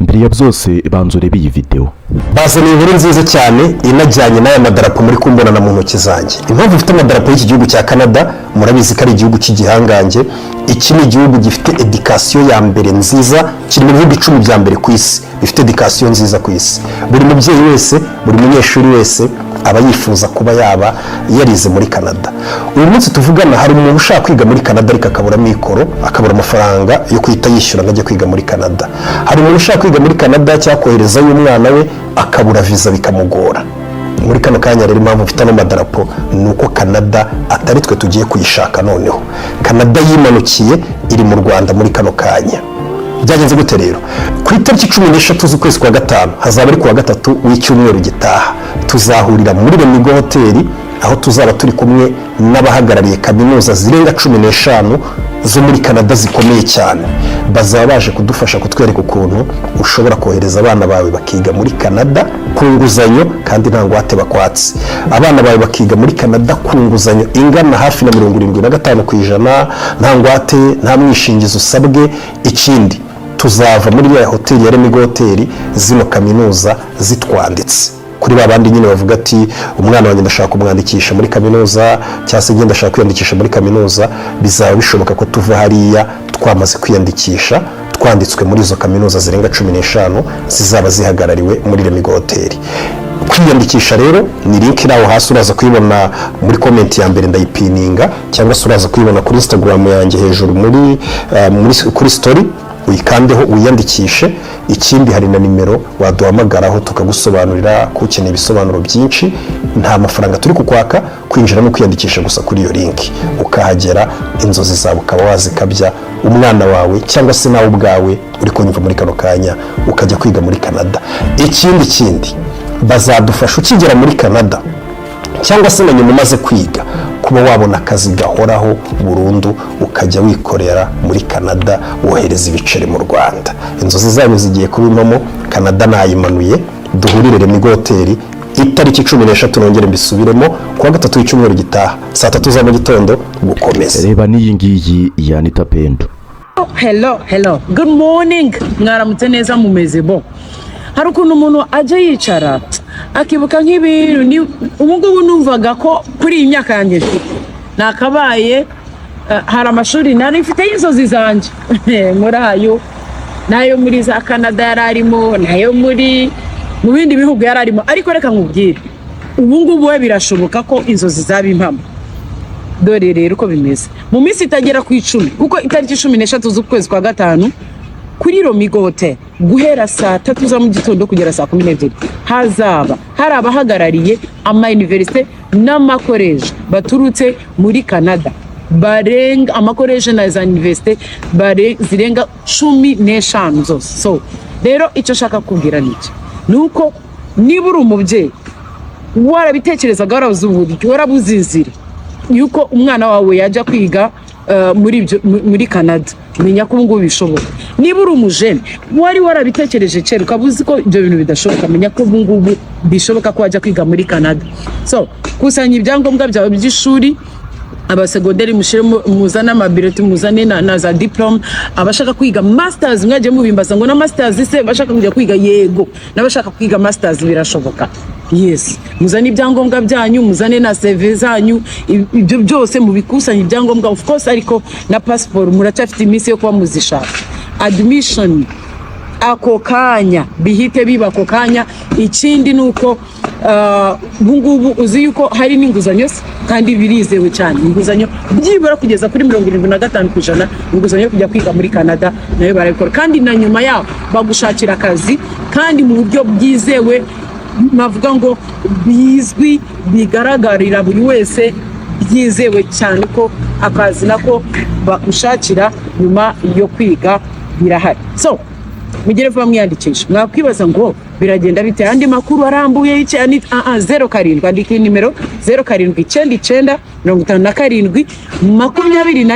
mbere ya byose banzo rebe iyi video. Bazaniye inkuru nziza cyane inajyanye n'aya madarapo muri kumbona mu ntoki zanjye. Impamvu ufite amadarapo y'iki gihugu cya Canada, murabizi ko ari igihugu cy'igihangange. Iki ni igihugu gifite education ya mbere nziza, kiri mu bihugu 10 bya mbere ku isi bifite education nziza ku isi. Buri mubyeyi wese, buri munyeshuri wese aba yifuza kuba yaba yarize muri Canada. Uyu munsi tuvugana hari umuntu ushaka kwiga muri Canada ariko akabura mikoro, akabura amafaranga yo kwita yishyura ngo ajye kwiga muri Canada. Hari umuntu ushaka kwiga muri Canada cyakohereza y'umwana we akabura visa bikamugora. Muri kano kanya rero impamvu mfite no madarapo nuko Canada atari twe tugiye kuyishaka noneho. Canada yimanukiye iri mu Rwanda muri kano kanya. Byagenze gute rero? Ku itariki 13 z'ukwezi kwa gatanu hazaba ari kuwa gatatu w'icyumweru gitaha. Tuzahurira muri Lemigo Hotel aho tuzaba turi kumwe n'abahagarariye kaminuza zirenga 15 zo muri Canada zikomeye cyane. Bazaba baje kudufasha kutwereka ukuntu ushobora kohereza abana bawe bakiga muri Canada ku nguzanyo kandi nta ngwate bakwatse. Abana bawe bakiga muri Canada ku nguzanyo ingana hafi na 75% nta ngwate, nta mwishingizo usabwe. Ikindi tuzava muri ya hoteli ya Lemigo Hotel zino kaminuza zitwanditse kuri babandi nyine bavuga ati umwana wanjye ndashaka kumwandikisha muri kaminuza cyangwa se ngenda ndashaka kwiyandikisha muri kaminuza. Bizaba bishoboka ko tuva hariya twamaze kwiyandikisha, twanditswe muri izo kaminuza zirenga 15 zizaba zihagarariwe muri Lemigo Hotel. Kwiyandikisha rero ni link iraho hasi, uraza kuyibona muri comment ya mbere ndayipininga, cyangwa se uraza kuyibona kuri Instagram yanjye hejuru kuri story, uyikandeho uyandikishe. Ikindi hari na nimero waduhamagaraho tukagusobanurira ko ukeneye ibisobanuro byinshi. Nta mafaranga turi kukwaka, kwinjira no kwiyandikisha gusa kuri iyo link, ukahagera inzozi zawe ukaba wazikabya, umwana wawe cyangwa se nawe ubwawe uri kunyumva muri kano kanya ukajya kwiga muri Canada. Ikindi bazadufasha ukigera muri Canada cyangwa se na nyuma umaze kwiga kuba wabona akazi gahoraho burundu, ukajya wikorera muri Canada wohereza ibiceri mu Rwanda. Inzozi zanyu zigiye kubimamo. Canada nayimanuye. Duhurire Lemigo Hotel itariki 13 nongere mbisubiremo kuwa gatatu w'icyumweru gitaha saa 3 za mu gitondo gukomeza. Reba niyi ngiyi ya Anita Pendo. Hello. Good morning. Mwaramutse neza mumeze bo. Hari ukuntu umuntu aje yicara akibuka nk'ibintu ubungubu numvaga ko kuri iyi myaka yanjye nakabaye hari amashuri nari mfite y'inzozi zanjye muri ayo nayo muri za Canada yararimo, nayo mu bindi bihugu yararimo. Ariko reka nkubwire ubungubu we birashoboka ko inzozi zaba impamo. Dore rero uko bimeze mu minsi itagera ku 10 kuko itariki 13 z'ukwezi kwa gatanu kuri Lemigo Hotel guhera saa 3 za mu gitondo kugera saa 12 hazaba hari abahagarariye ama university n'amakoleje baturutse muri Canada barenga amakoleje na za university zirenga 15 zose. So rero icyo shaka kubwira niki nuko nibura umubyeyi warabitekerezaga warabuzinzira yuko umwana wawe yajya kwiga muri Canada, menya ko ngo bishoboka. Niba uri umujene wari warabitekereje cyera ukabuzi ko ibyo bintu bidashoboka, menya ko ngo bishoboka ko wajya kwiga muri Canada. So kusanya ibyangombwa byawe by'ishuri, abasegonderi muzana amabireti, muzane na za diploma. Abashaka kwiga masters mwaje mubimbaza ngo na masters se bashaka kujya kwiga, yego nabashaka kwiga masters birashoboka. Yes, muzane ibyangombwa byanyu, muzane na CV zanyu, ibyo byose mubikusanya ibyangombwa of course, ariko na passport muracyafite iminsi yo kuba muzishaka. Admission ako kanya bihite biba ako kanya. Ikindi nuko bungubu uzi yuko hari n'inguzanyo kandi birizewe cyane. Inguzanyo byibura kugeza kuri 75% inguzanyo kujya kwiga muri Canada nayo barabikora, kandi na nyuma yaho bagushakira akazi kandi mu buryo bwizewe, navuga ngo bizwi bigaragarira buri wese, byizewe cyane ko akazi nako bakushakira nyuma yo kwiga birahari. So mugere vuba mwiyandikisha. Mwakwibaza ngo biragenda bite? Andi makuru arambuye y'icyo ni 07 andika nimero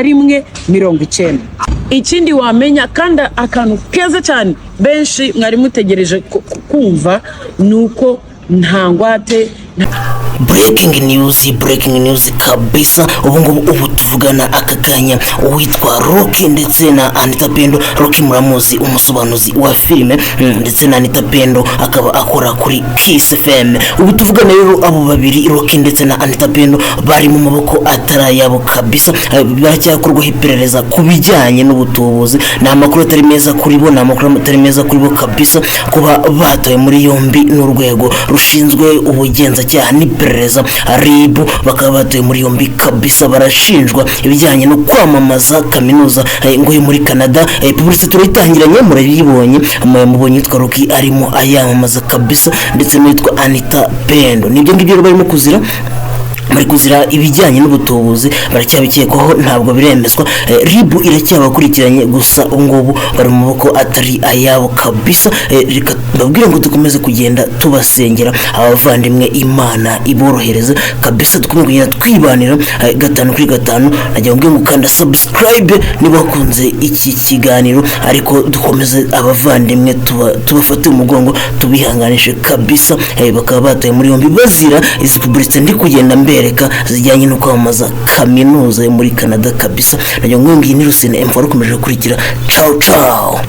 0799572190. Ikindi wamenya kandi akantu keza cyane benshi mwari mutegereje kumva nuko ntangwate breaking news kabisa. Ubu tuvugana aka kanya uwitwa Rocky ndetse na Anita Pendo. Rocky muramuzi, umusobanuzi wa filime, ndetse na Anita Pendo akaba akora kuri Kiss FM. Ubu tuvugana rero abo babiri Rocky ndetse na Anita Pendo bari mu maboko atarayabo kabisa. Baracyakorwaho iperereza ku bijyanye n'ubutubuzi. Nta makuru atari meza kuri bo, nta makuru atari meza kuri bo kabisa, kuba batawe muri yombi n'urwego rushinzwe ubugenzacyaha n'iperereza RIB. Bakaba batawe muri yombi kabisa, barashinjwa ibijyanye no kwamamaza kaminuza ngo yo muri Canada. Publicité turayitangiranye, murayibonye, mubonye yitwa Rocky arimo ayamamaza kabisa, ndetse n'uwitwa Anita Pendo. Nibyo ngibyo barimo kuzira, bari kuzira ibijyanye n'ubutubuzi, baracyabikekwaho, ntabwo biremezwa. RIB iracyabakurikiranye, gusa ngubu bari mu maboko atari ayabo kabisa. Reka babwire ngo dukomeze kugenda tubasengera abavandimwe, Imana iborohereze kabisa, dukomeze kugenda twibanira 5 kuri 5. Najya ngo kanda subscribe niba wakunze iki kiganiro, ariko dukomeze abavandimwe tubafate umugongo, tubihanganishe kabisa. Bakaba bataye muri yombi bazira izi publicité ndi kugenda bereka zijyanye no kwamamaza kaminuza yo muri Canada kabisa. Najya ngo ngiyi ni Rusine M4 rukomeje gukurikira. Ciao ciao.